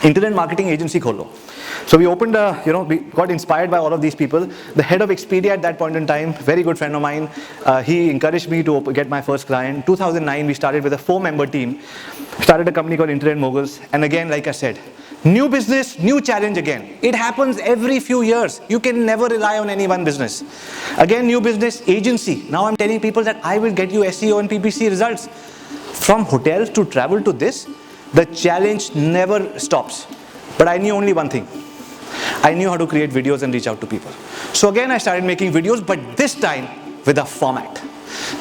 internet marketing agency kholo. So we opened we got inspired by all of these people. The head of Expedia at that point in time, very good friend of mine, he encouraged me to get my first client. 2009, we started with a 4-member team, started a company called Internet Moguls. And again, like I said, new business, new challenge again. It happens every few years. You can never rely on any one business. Again, new business, agency. Now I'm telling people that I will get you SEO and PPC results. From hotels to travel to this, the challenge never stops. But I knew only one thing. I knew how to create videos and reach out to people. So again, I started making videos, but this time with a format.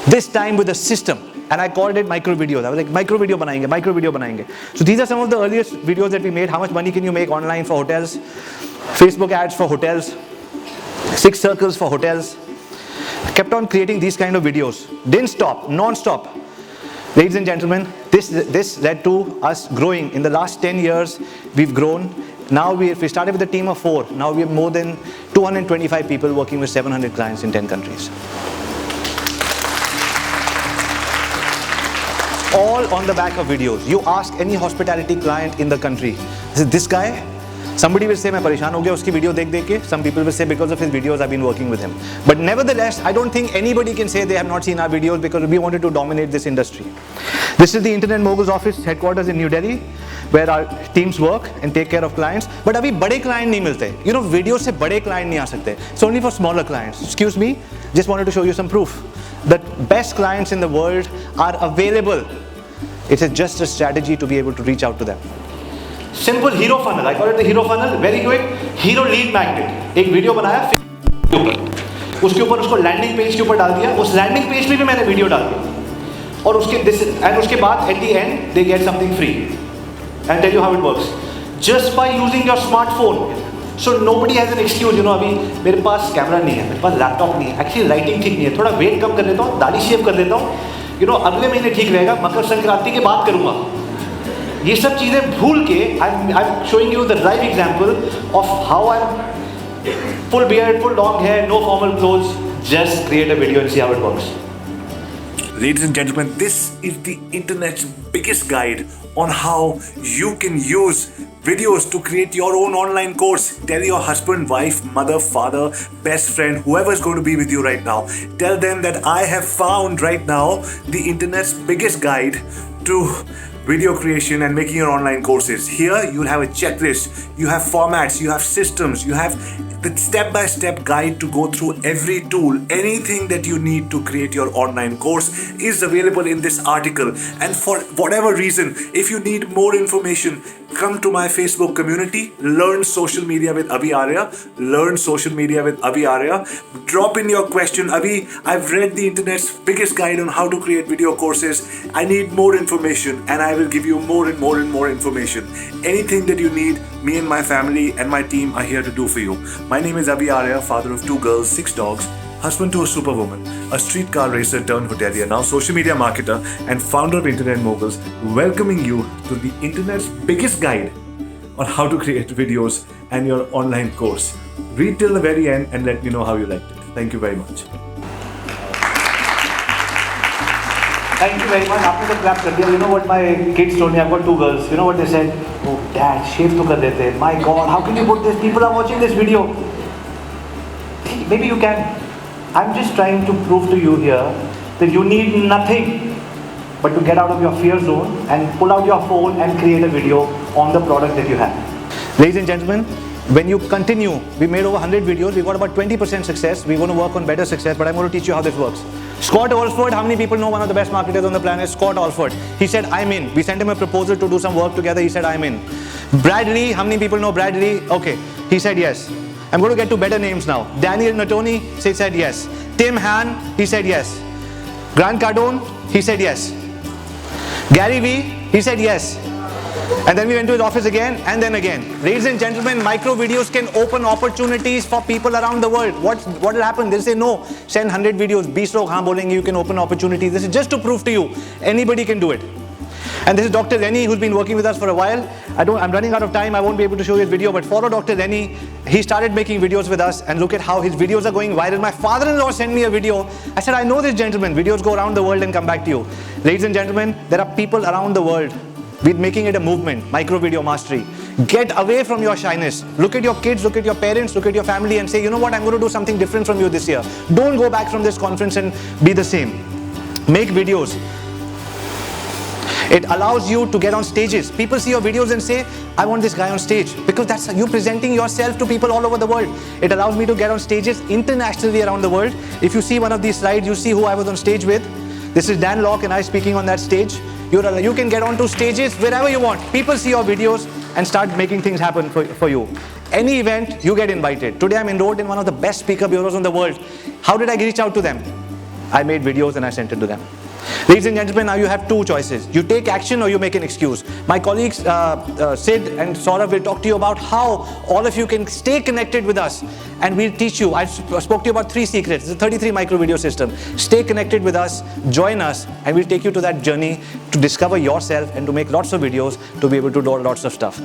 This time with a system. And I called it micro videos. I was like, micro video banayenge, micro video banayenge. So these are some of the earliest videos that we made. How much money can you make online for hotels? Facebook ads for hotels. 6 circles for hotels. I kept on creating these kind of videos. Didn't stop, non-stop. Ladies and gentlemen, this led to us growing. In the last 10 years, we've grown. Now we started with a team of 4. Now we have more than 225 people working with 700 clients in 10 countries. All on the back of videos. You ask any hospitality client in the country, this guy, somebody will say, मैं परेशान हो गया उसकी video देख के. Some people will say, because of his videos, I've been working with him. But nevertheless, I don't think anybody can say they have not seen our videos, because we wanted to dominate this industry. This is the Internet Moguls office headquarters in New Delhi, where our teams work and take care of clients. But अभी बड़े client नहीं मिलते. You know, video से बड़े client नहीं आ सकते. It's only for smaller clients. Excuse me, just wanted to show you some proof. The best clients in the world are available. It's just a strategy to be able to reach out to them. Simple hero funnel. I call it the hero funnel. Very quick. Hero lead magnet. एक video बनाया के ऊपर, उसके ऊपर उसको landing page के ऊपर डाल दिया. उस लैंडिंग पेज पे भी मैंने वीडियो डाल दिया. और उसके बाद at the end they get something free. And tell you how it works. Just by using your smartphone. So nobody has an excuse. You know, अभी मेरे पास कैमरा नहीं है, मेरे पास लैपटॉप नहीं है, एक्चुअली लाइटिंग ठीक नहीं है, थोड़ा वेट कम कर लेता हूँ, दाढ़ी शेव कर देता हूँ. You know, अगले महीने ठीक रहेगा, मकर संक्रांति के बाद करूँगा. ये सब चीज़ें भूल के I'm showing you the live example of how I'm full beard, full long hair, no formal clothes. Just create a video and see how it works. Ladies and gentlemen, this is the internet's biggest guide on how you can use videos to create your own online course. Tell your husband, wife, mother, father, best friend, whoever is going to be with you right now. Tell them that I have found right now the internet's biggest guide to video creation and making your online courses. Here you'll have a checklist, you have formats, you have systems, you have the step-by-step guide to go through every tool. Anything that you need to create your online course is available in this article. And for whatever reason, if you need more information, come to my Facebook community, learn social media with Avi Arya, learn social media with Avi Arya. Drop in your question, Avi, I've read the internet's biggest guide on how to create video courses. I need more information, and I will give you more and more and more information. Anything that you need, me and my family and my team are here to do for you. My name is Avi Arya, father of 2 girls, 6 dogs, husband to a superwoman, a streetcar racer turned hotelier, now social media marketer and founder of Internet Moguls, welcoming you to the internet's biggest guide on how to create videos and your online course. Read till the very end and let me know how you liked it. Thank you very much. Thank you very much. After the clap kar diya, you know what my kids told me? I've got 2 girls. You know what they said? Oh, Dad, shave to kar dete. My God, how can you put this? People are watching this video. Maybe you can. I'm just trying to prove to you here that you need nothing but to get out of your fear zone and pull out your phone and create a video on the product that you have. Ladies and gentlemen, when you continue, we made over 100 videos. We got about 20% success. We want to work on better success, but I'm going to teach you how this works. Scott Alford, how many people know one of the best marketers on the planet? Scott Alford. He said, I'm in. We sent him a proposal to do some work together. He said, I'm in. Brad Lee, how many people know Brad Lee? Okay. He said yes. I'm going to get to better names now. Daniel Natoni said yes. Tim Han, he said yes. Grant Cardone, he said yes. Gary Vee, he said yes. And then we went to his office again and then again. Ladies and gentlemen, micro videos can open opportunities for people around the world. What will happen? They'll say no, send 100 videos. 20 log haan bolenge, you can open opportunities. This is just to prove to you, anybody can do it. And this is Dr. Lenny, who's been working with us for a while. I'm running out of time, I won't be able to show you his video, but follow Dr. Lenny. He started making videos with us, and look at how his videos are going viral. My father-in-law sent me a video. I said, I know this gentleman. Videos go around the world and come back to you. Ladies and gentlemen, there are people around the world. We're making it a movement, micro video mastery. Get away from your shyness. Look at your kids, look at your parents, look at your family and say, you know what, I'm going to do something different from you this year. Don't go back from this conference and be the same. Make videos. It allows you to get on stages. People see your videos and say, I want this guy on stage, because that's you presenting yourself to people all over the world. It allows me to get on stages internationally around the world. If you see one of these slides, you see who I was on stage with. This is Dan Locke and I speaking on that stage. You can get onto stages wherever you want. People see your videos and start making things happen for you. Any event, you get invited. Today I'm enrolled in one of the best speaker bureaus in the world. How did I reach out to them? I made videos and I sent it to them. Ladies and gentlemen, now you have two choices. You take action or you make an excuse. My colleagues Sid and Saurabh will talk to you about how all of you can stay connected with us, and we'll teach you. I spoke to you about 3 secrets. It's a 33 micro video system. Stay connected with us, join us, and we'll take you to that journey to discover yourself and to make lots of videos to be able to do lots of stuff.